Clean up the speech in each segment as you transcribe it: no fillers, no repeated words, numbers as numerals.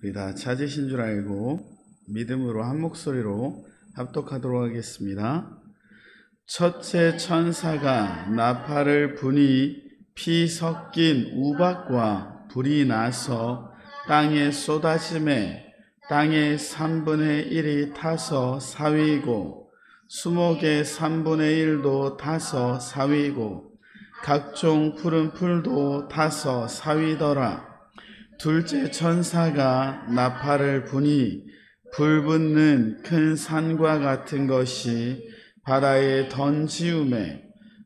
우리 다 찾으신 줄 알고 믿음으로 한 목소리로 합독하도록 하겠습니다. 첫째 천사가 나팔을 부니 피 섞인 우박과 불이 나서 땅에 쏟아짐에 땅의 3분의 1이 타서 사위고 수목의 3분의 1도 타서 사위고 각종 푸른 풀도 타서 사위더라. 둘째 천사가 나팔을 부니 불붙는 큰 산과 같은 것이 바다에 던지우매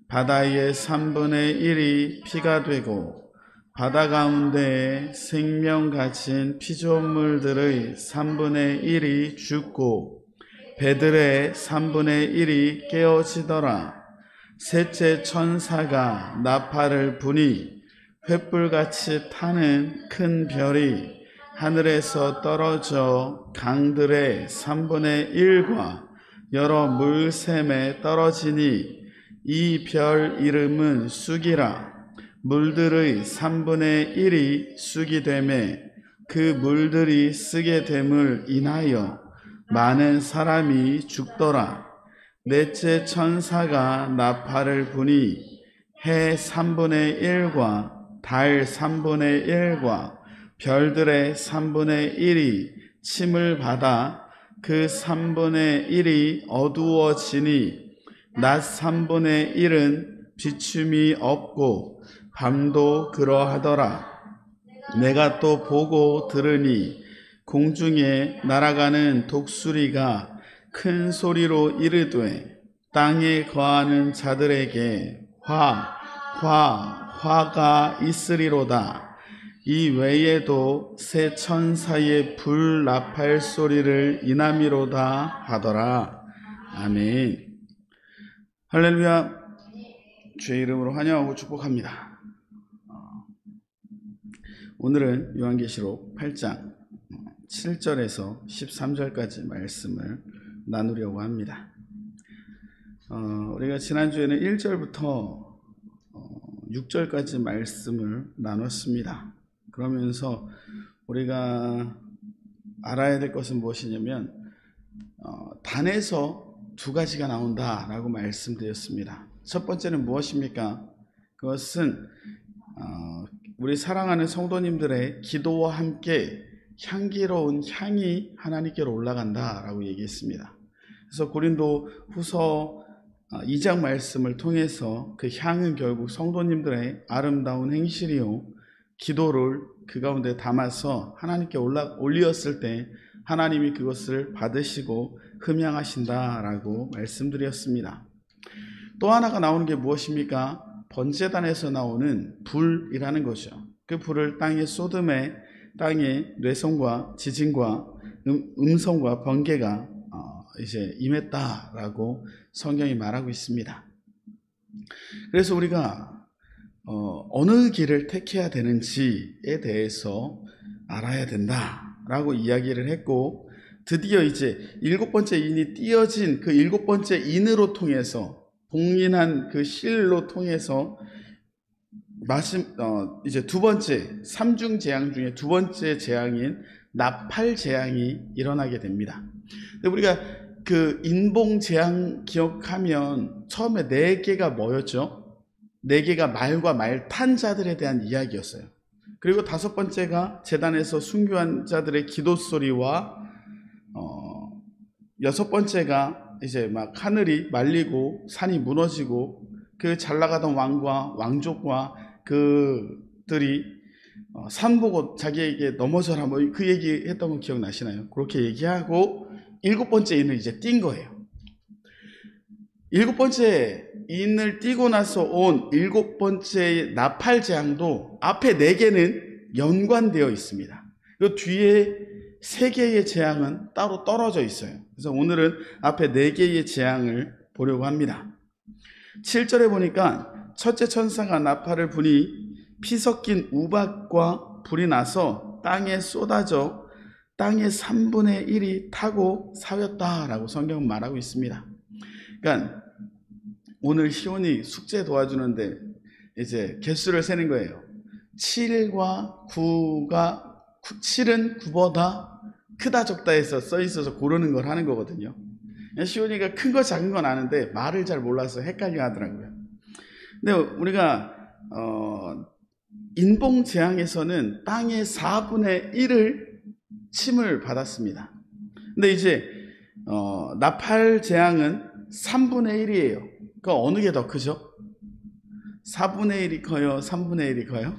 바다의 3분의 1이 피가 되고 바다 가운데에 생명 가진 피조물들의 3분의 1이 죽고 배들의 3분의 1이 깨어지더라. 셋째 천사가 나팔을 부니 횃불같이 타는 큰 별이 하늘에서 떨어져 강들의 3분의 1과 여러 물샘에 떨어지니 이 별 이름은 쑥이라. 물들의 3분의 1이 쑥이 되매 그 물들이 쓰게 됨을 인하여 많은 사람이 죽더라. 넷째 천사가 나팔을 부니 해 3분의 1과 달 3분의 1과 별들의 3분의 1이 침을 받아 그 3분의 1이 어두워지니 낮 3분의 1은 비춤이 없고 밤도 그러하더라. 내가 또 보고 들으니 공중에 날아가는 독수리가 큰 소리로 이르되 땅에 거하는 자들에게 화가 있으리로다. 이 외에도 새 천사의 불 나팔 소리를 인함이로다 하더라. 아멘. 할렐루야. 주의 이름으로 환영하고 축복합니다. 오늘은 요한계시록 8장 7절에서 13절까지 말씀을 나누려고 합니다. 우리가 지난주에는 1절부터 6절까지 말씀을 나눴습니다. 그러면서 우리가 알아야 될 것은 무엇이냐면 단에서 두 가지가 나온다라고 말씀드렸습니다. 첫 번째는 무엇입니까? 그것은 우리 사랑하는 성도님들의 기도와 함께 향기로운 향이 하나님께로 올라간다라고 얘기했습니다. 그래서 고린도 후서 2장 말씀을 통해서 그 향은 결국 성도님들의 아름다운 행실이요 기도를 그 가운데 담아서 하나님께 올리었을 때 하나님이 그것을 받으시고 흠양하신다라고 말씀드렸습니다. 또 하나가 나오는 게 무엇입니까? 번제단에서 나오는 불이라는 거죠. 그 불을 땅에 쏟음에 땅에 뇌성과 지진과 음성과 번개가 이제 임했다라고 성경이 말하고 있습니다. 그래서 우리가 어느 길을 택해야 되는지에 대해서 알아야 된다라고 이야기를 했고, 드디어 이제 7번째 인이 띄어진 그 7번째 인으로 통해서 봉인한 그 실로 통해서 이제 두 번째 3중 재앙 중에 두 번째 재앙인 나팔 재앙이 일어나게 됩니다. 근데 우리가 그 인봉 재앙 기억하면 처음에 4개가 뭐였죠? 4개가 말과 말 탄 자들에 대한 이야기였어요. 그리고 5번째가 제단에서 순교한 자들의 기도 소리와 6번째가 이제 막 하늘이 말리고 산이 무너지고 그 잘 나가던 왕과 왕족과 그들이 산 보고 자기에게 넘어져라 뭐 그 얘기 했던 거 기억나시나요? 그렇게 얘기하고 7번째 인을 이제 띈 거예요. 7번째 인을 띄고 나서 온 7번째 나팔 재앙도 앞에 4개는 연관되어 있습니다. 그 뒤에 3개의 재앙은 따로 떨어져 있어요. 그래서 오늘은 앞에 4개의 재앙을 보려고 합니다. 7절에 보니까 첫째 천사가 나팔을 부니 피 섞인 우박과 불이 나서 땅에 쏟아져 땅의 3분의 1이 타고 사였다라고 성경은 말하고 있습니다. 그러니까 오늘 시온이 숙제 도와주는데 이제 개수를 세는 거예요. 7과 9가 7은 9보다 크다 적다 해서 써 있어서 고르는 걸 하는 거거든요. 시온이가 큰 거 작은 건 아는데 말을 잘 몰라서 헷갈려 하더라고요. 근데 우리가 인봉재앙에서는 땅의 4분의 1을 침을 받았습니다. 근데 이제 나팔재앙은 3분의 1이에요. 그러니까 어느 게 더 크죠? 4분의 1이 커요? 3분의 1이 커요?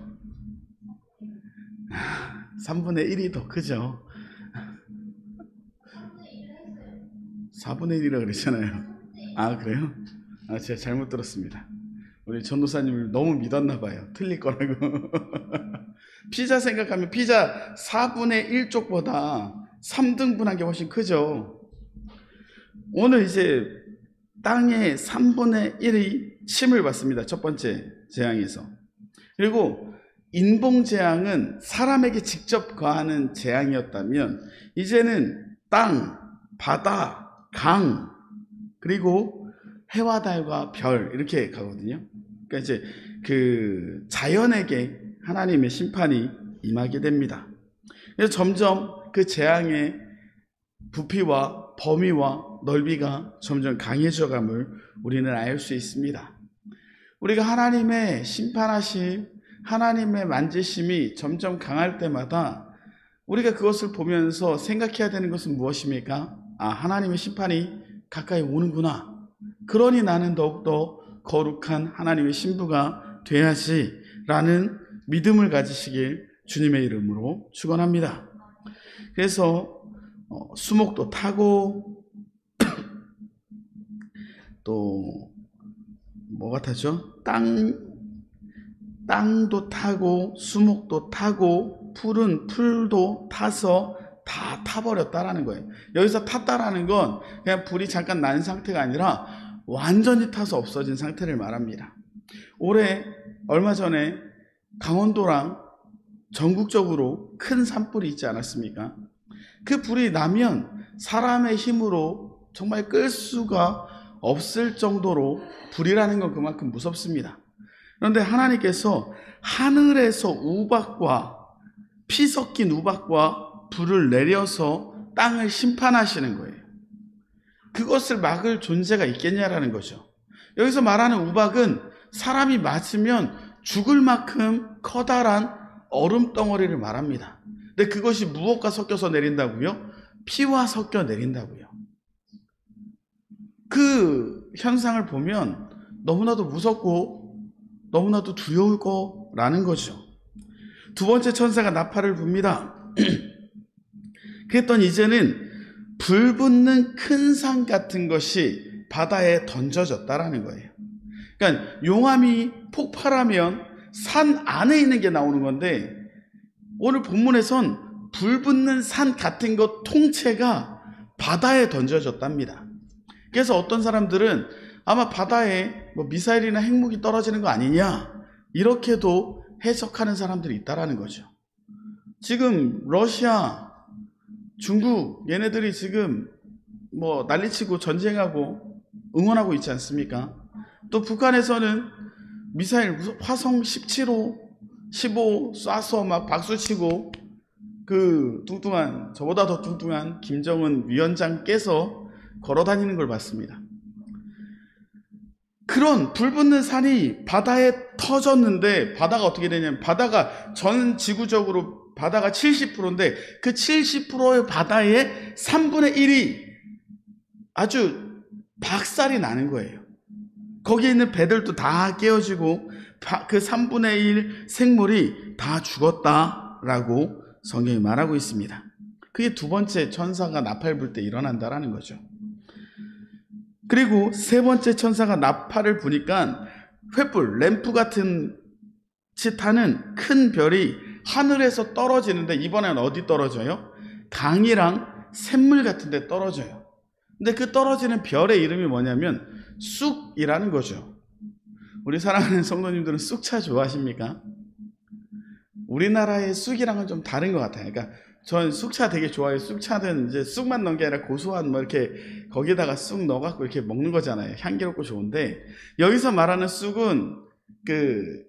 3분의 1이 더 크죠. 4분의 1이라고 그랬잖아요. 아, 그래요? 아, 제가 잘못 들었습니다. 우리 전도사님을 너무 믿었나 봐요. 틀릴 거라고. 피자 생각하면 피자 4분의 1쪽보다 3등분한 게 훨씬 크죠. 오늘 이제 땅의 3분의 1이 침을 받습니다. 첫 번째 재앙에서. 그리고 인봉재앙은 사람에게 직접 거하는 재앙이었다면 이제는 땅, 바다, 강, 그리고 해와 달과 별 이렇게 가거든요. 그러니까 이제 그 자연에게 하나님의 심판이 임하게 됩니다. 그래서 점점 그 재앙의 부피와 범위와 넓이가 점점 강해져감을 우리는 알 수 있습니다. 우리가 하나님의 심판하심, 하나님의 만지심이 점점 강할 때마다 우리가 그것을 보면서 생각해야 되는 것은 무엇입니까? 아, 하나님의 심판이 가까이 오는구나. 그러니 나는 더욱더 거룩한 하나님의 신부가 돼야지 라는 믿음을 가지시길 주님의 이름으로 축원합니다. 그래서 수목도 타고 또 뭐가 타죠? 땅도 타고 수목도 타고 푸른 풀도 타서 다 타버렸다라는 거예요. 여기서 탔다라는 건 그냥 불이 잠깐 난 상태가 아니라 완전히 타서 없어진 상태를 말합니다. 올해 얼마 전에 강원도랑 전국적으로 큰 산불이 있지 않았습니까? 그 불이 나면 사람의 힘으로 정말 끌 수가 없을 정도로 불이라는 건 그만큼 무섭습니다. 그런데 하나님께서 하늘에서 우박과 피 섞인 우박과 불을 내려서 땅을 심판하시는 거예요. 그것을 막을 존재가 있겠냐라는 거죠. 여기서 말하는 우박은 사람이 맞으면 죽을 만큼 커다란 얼음 덩어리를 말합니다. 근데 그것이 무엇과 섞여서 내린다고요? 피와 섞여 내린다고요. 그 현상을 보면 너무나도 무섭고 너무나도 두려울 거라는 거죠. 두 번째 천사가 나팔을 붑니다. 그랬더니 이제는 불붙는 큰 산 같은 것이 바다에 던져졌다라는 거예요. 그러니까 용암이 폭발하면 산 안에 있는 게 나오는 건데 오늘 본문에선 불붙는 산 같은 것 통째가 바다에 던져졌답니다. 그래서 어떤 사람들은 아마 바다에 뭐 미사일이나 핵무기 떨어지는 거 아니냐 이렇게도 해석하는 사람들이 있다라는 거죠. 지금 러시아, 중국 얘네들이 지금 뭐 난리치고 전쟁하고 응원하고 있지 않습니까? 또 북한에서는 미사일 화성 17호, 15 쏴서 막 박수치고 그 뚱뚱한 저보다 더 뚱뚱한 김정은 위원장 깨서 걸어다니는 걸 봤습니다. 그런 불붙는 산이 바다에 터졌는데 바다가 어떻게 되냐면 바다가 전 지구적으로 바다가 70%인데 그 70%의 바다의 3분의 1이 아주 박살이 나는 거예요. 거기에 있는 배들도 다 깨어지고 그 3분의 1 생물이 다 죽었다라고 성경이 말하고 있습니다. 그게 두 번째 천사가 나팔 불 때 일어난다라는 거죠. 그리고 세 번째 천사가 나팔을 부니까 횃불, 램프 같은 짓하는 큰 별이 하늘에서 떨어지는데 이번엔 어디 떨어져요? 강이랑 샘물 같은 데 떨어져요. 근데 그 떨어지는 별의 이름이 뭐냐면 쑥이라는 거죠. 우리 사랑하는 성도님들은 쑥차 좋아하십니까? 우리나라의 쑥이랑은 좀 다른 것 같아요. 그러니까 전 쑥차 되게 좋아해요. 쑥차는 이제 쑥만 넣은 게 아니라 고소한 뭐 이렇게 거기다가 쑥 넣어갖고 이렇게 먹는 거잖아요. 향기롭고 좋은데 여기서 말하는 쑥은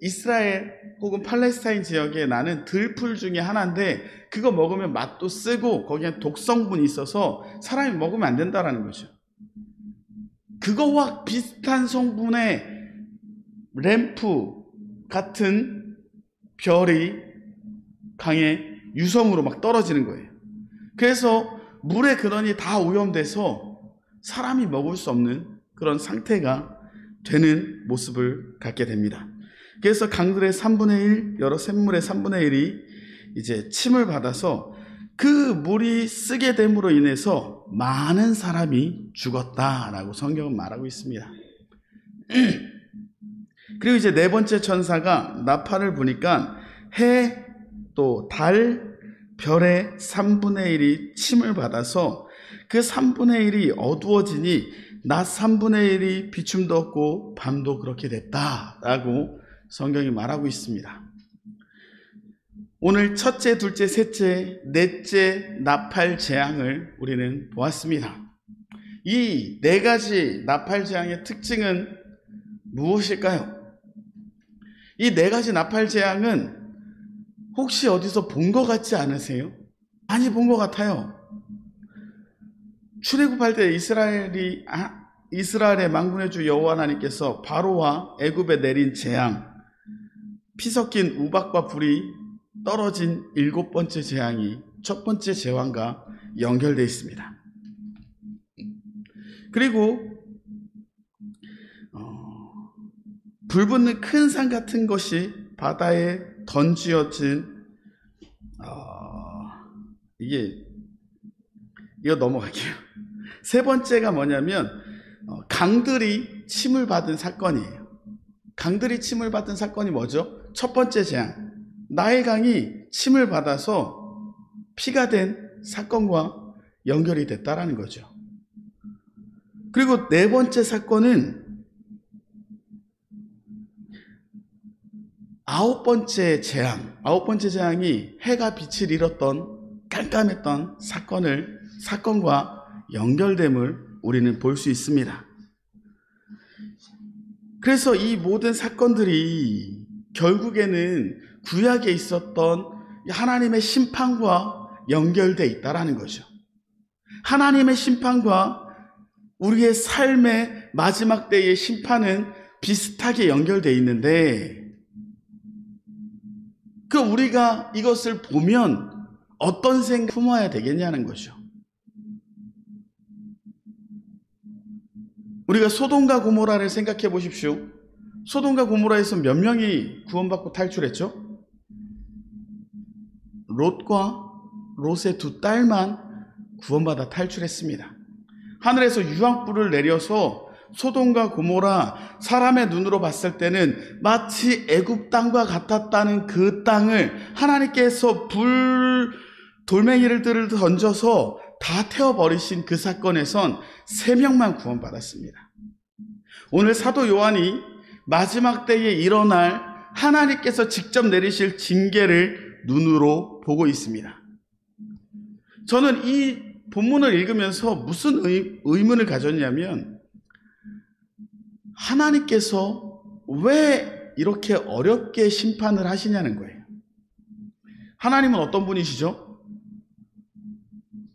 이스라엘 혹은 팔레스타인 지역에 나는 들풀 중에 하나인데 그거 먹으면 맛도 쓰고 거기에 독성분이 있어서 사람이 먹으면 안 된다라는 거죠. 그거와 비슷한 성분의 램프 같은 별이 강에 유성으로 막 떨어지는 거예요. 그래서 물의 근원이 다 오염돼서 사람이 먹을 수 없는 그런 상태가 되는 모습을 갖게 됩니다. 그래서 강들의 3분의 1, 여러 샘물의 3분의 1이 이제 침을 받아서 그 물이 쓰게 됨으로 인해서 많은 사람이 죽었다라고 성경은 말하고 있습니다. 그리고 이제 네 번째 천사가 나팔을 부니까 해, 또 달, 별의 3분의 1이 침을 받아서 그 3분의 1이 어두워지니 낮 3분의 1이 비춤도 없고 밤도 그렇게 됐다라고 성경이 말하고 있습니다. 오늘 첫째, 둘째, 셋째, 넷째 나팔 재앙을 우리는 보았습니다. 이 네 가지 나팔 재앙의 특징은 무엇일까요? 이 네 가지 나팔 재앙은 혹시 어디서 본 것 같지 않으세요? 많이 본 것 같아요. 출애굽할 때 이스라엘의 만군의 주 여호와 하나님께서 바로와 애굽에 내린 재앙, 피 섞인 우박과 불이 떨어진 7번째 재앙이 첫 번째 재앙과 연결되어 있습니다. 그리고 불붙는 큰 산 같은 것이 바다에 던지어진 이거 넘어갈게요. 세 번째가 뭐냐면 강들이 침을 받은 사건이에요. 강들이 침을 받은 사건이 뭐죠? 첫 번째 재앙, 나일강이 침을 받아서 피가 된 사건과 연결이 됐다라는 거죠. 그리고 네 번째 사건은 아홉 번째 재앙이 해가 빛을 잃었던 깜깜했던 사건과 연결됨을 우리는 볼 수 있습니다. 그래서 이 모든 사건들이 결국에는 구약에 있었던 하나님의 심판과 연결되어 있다라는 거죠. 하나님의 심판과 우리의 삶의 마지막 때의 심판은 비슷하게 연결되어 있는데 우리가 이것을 보면 어떤 생각 품어야 되겠냐는 거죠. 우리가 소돔과 고모라를 생각해 보십시오. 소돔과 고모라에서 몇 명이 구원받고 탈출했죠? 롯과 롯의 두 딸만 구원받아 탈출했습니다. 하늘에서 유황불을 내려서 소돔과 고모라, 사람의 눈으로 봤을 때는 마치 애굽 땅과 같았다는 그 땅을 하나님께서 돌멩이를 던져서 다 태워버리신 그 사건에선 3명만 구원받았습니다. 오늘 사도 요한이 마지막 때에 일어날 하나님께서 직접 내리실 징계를 눈으로 보고 있습니다. 저는 이 본문을 읽으면서 무슨 의문을 가졌냐면 하나님께서 왜 이렇게 어렵게 심판을 하시냐는 거예요. 하나님은 어떤 분이시죠?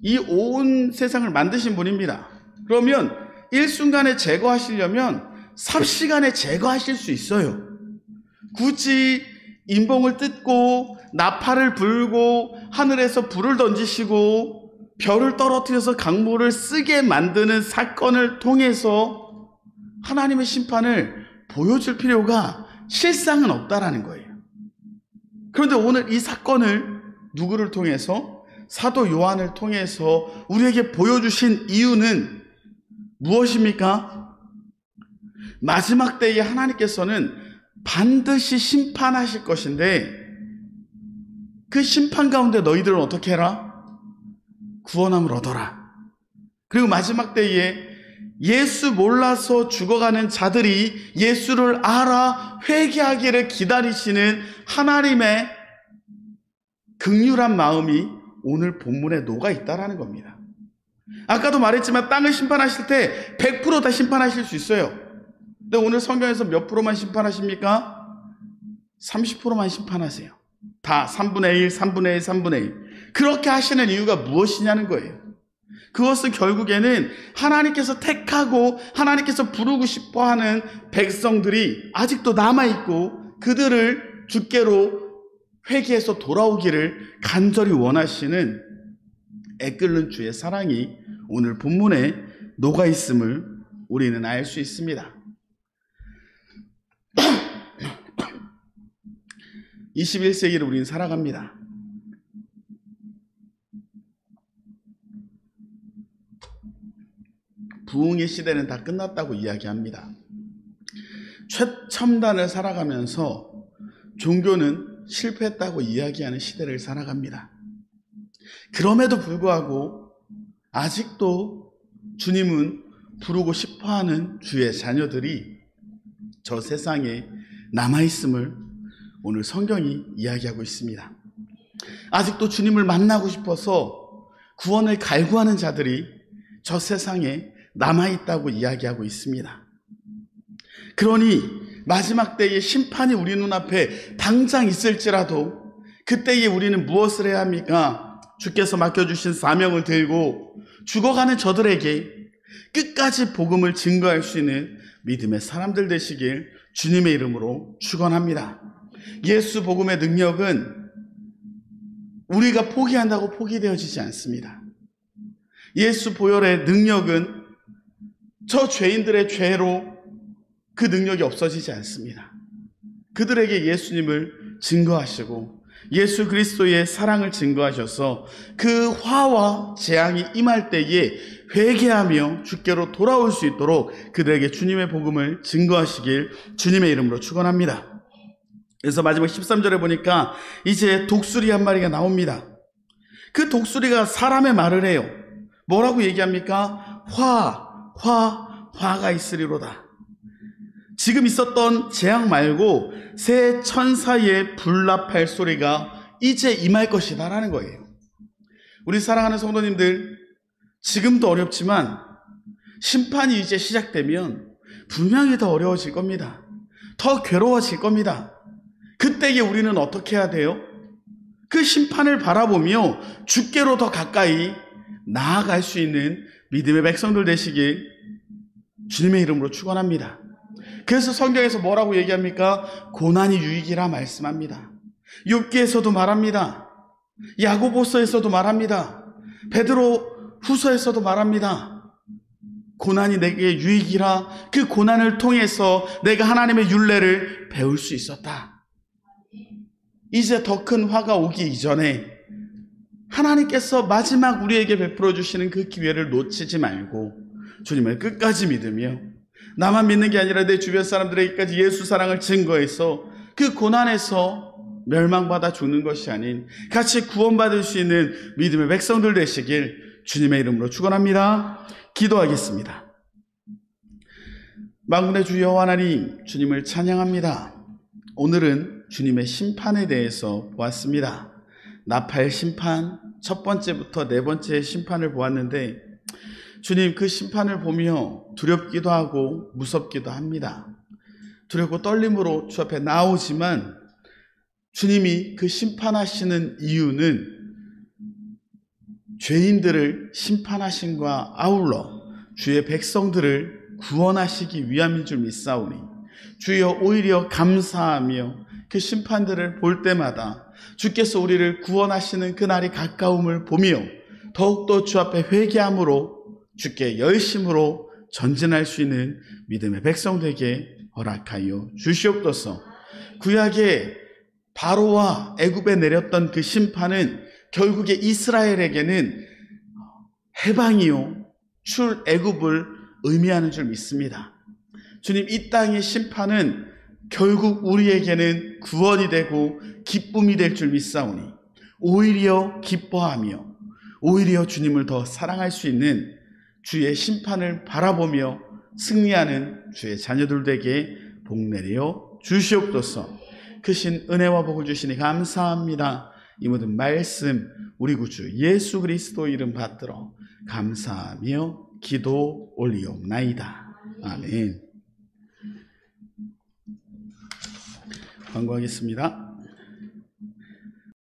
이 온 세상을 만드신 분입니다. 그러면 일순간에 제거하시려면 삽시간에 제거하실 수 있어요. 굳이 인봉을 뜯고 나팔을 불고 하늘에서 불을 던지시고 별을 떨어뜨려서 강물을 쓰게 만드는 사건을 통해서 하나님의 심판을 보여줄 필요가 실상은 없다라는 거예요. 그런데 오늘 이 사건을 누구를 통해서? 사도 요한을 통해서 우리에게 보여주신 이유는 무엇입니까? 마지막 때에 하나님께서는 반드시 심판하실 것인데 그 심판 가운데 너희들은 어떻게 해라? 구원함을 얻어라. 그리고 마지막 때에 예수 몰라서 죽어가는 자들이 예수를 알아 회개하기를 기다리시는 하나님의 긍휼한 마음이 오늘 본문에 녹아 있다라는 겁니다. 아까도 말했지만 땅을 심판하실 때 100% 다 심판하실 수 있어요. 근데 오늘 성경에서 몇 프로만 심판하십니까? 30%만 심판하세요. 다 3분의 1, 3분의 1, 3분의 1. 그렇게 하시는 이유가 무엇이냐는 거예요. 그것은 결국에는 하나님께서 택하고 하나님께서 부르고 싶어하는 백성들이 아직도 남아있고 그들을 주께로 회개해서 돌아오기를 간절히 원하시는 애끓는 주의 사랑이 오늘 본문에 녹아있음을 우리는 알 수 있습니다. 21세기를 우리는 살아갑니다. 부흥의 시대는 다 끝났다고 이야기합니다. 최첨단을 살아가면서 종교는 실패했다고 이야기하는 시대를 살아갑니다. 그럼에도 불구하고 아직도 주님은 부르고 싶어하는 주의 자녀들이 저 세상에 남아있음을 오늘 성경이 이야기하고 있습니다. 아직도 주님을 만나고 싶어서 구원을 갈구하는 자들이 저 세상에 남아있다고 이야기하고 있습니다. 그러니 마지막 때의 심판이 우리 눈앞에 당장 있을지라도 그때에 우리는 무엇을 해야 합니까? 주께서 맡겨주신 사명을 들고 죽어가는 저들에게 끝까지 복음을 증거할 수 있는 믿음의 사람들 되시길 주님의 이름으로 축원합니다. 예수 복음의 능력은 우리가 포기한다고 포기되어지지 않습니다. 예수 보혈의 능력은 저 죄인들의 죄로 그 능력이 없어지지 않습니다. 그들에게 예수님을 증거하시고 예수 그리스도의 사랑을 증거하셔서 그 화와 재앙이 임할 때에 회개하며 주께로 돌아올 수 있도록 그들에게 주님의 복음을 증거하시길 주님의 이름으로 축원합니다. 그래서 마지막 13절에 보니까 이제 독수리 한 마리가 나옵니다. 그 독수리가 사람의 말을 해요. 뭐라고 얘기합니까? 화가 있으리로다. 지금 있었던 재앙 말고 새 천사의 불납할 소리가 이제 임할 것이다 라는 거예요. 우리 사랑하는 성도님들, 지금도 어렵지만 심판이 이제 시작되면 분명히 더 어려워질 겁니다. 더 괴로워질 겁니다. 그때에 우리는 어떻게 해야 돼요? 그 심판을 바라보며 주께로 더 가까이 나아갈 수 있는 믿음의 백성들 되시길 주님의 이름으로 축원합니다. 그래서 성경에서 뭐라고 얘기합니까? 고난이 유익이라 말씀합니다. 욥기에서도 말합니다. 야고보서에서도 말합니다. 베드로 후서에서도 말합니다. 고난이 내게 유익이라, 그 고난을 통해서 내가 하나님의 율례를 배울 수 있었다. 이제 더 큰 화가 오기 이전에 하나님께서 마지막 우리에게 베풀어 주시는 그 기회를 놓치지 말고 주님을 끝까지 믿으며 나만 믿는 게 아니라 내 주변 사람들에게까지 예수 사랑을 증거해서 그 고난에서 멸망받아 죽는 것이 아닌 같이 구원받을 수 있는 믿음의 백성들 되시길 주님의 이름으로 축원합니다. 기도하겠습니다. 만군의 주 여호와 하나님, 주님을 찬양합니다. 오늘은 주님의 심판에 대해서 보았습니다. 나팔 심판, 첫 번째부터 네 번째 심판을 보았는데 주님, 그 심판을 보며 두렵기도 하고 무섭기도 합니다. 두렵고 떨림으로 주 앞에 나오지만 주님이 그 심판하시는 이유는 죄인들을 심판하심과 아울러 주의 백성들을 구원하시기 위함인 줄 믿사오니 주여 오히려 감사하며 그 심판들을 볼 때마다 주께서 우리를 구원하시는 그날이 가까움을 보며 더욱더 주 앞에 회개함으로 주께 열심으로 전진할 수 있는 믿음의 백성들에게 허락하여 주시옵소서. 구약에 바로와 애굽에 내렸던 그 심판은 결국에 이스라엘에게는 해방이요 출애굽을 의미하는 줄 믿습니다. 주님, 이 땅의 심판은 결국 우리에게는 구원이 되고 기쁨이 될 줄 믿사오니 오히려 기뻐하며 오히려 주님을 더 사랑할 수 있는 주의 심판을 바라보며 승리하는 주의 자녀들에게 복내려 주시옵소서. 크신 은혜와 복을 주시니 감사합니다. 이 모든 말씀 우리 구주 예수 그리스도 이름 받들어 감사하며 기도 올리옵나이다. 아멘. 광고하겠습니다.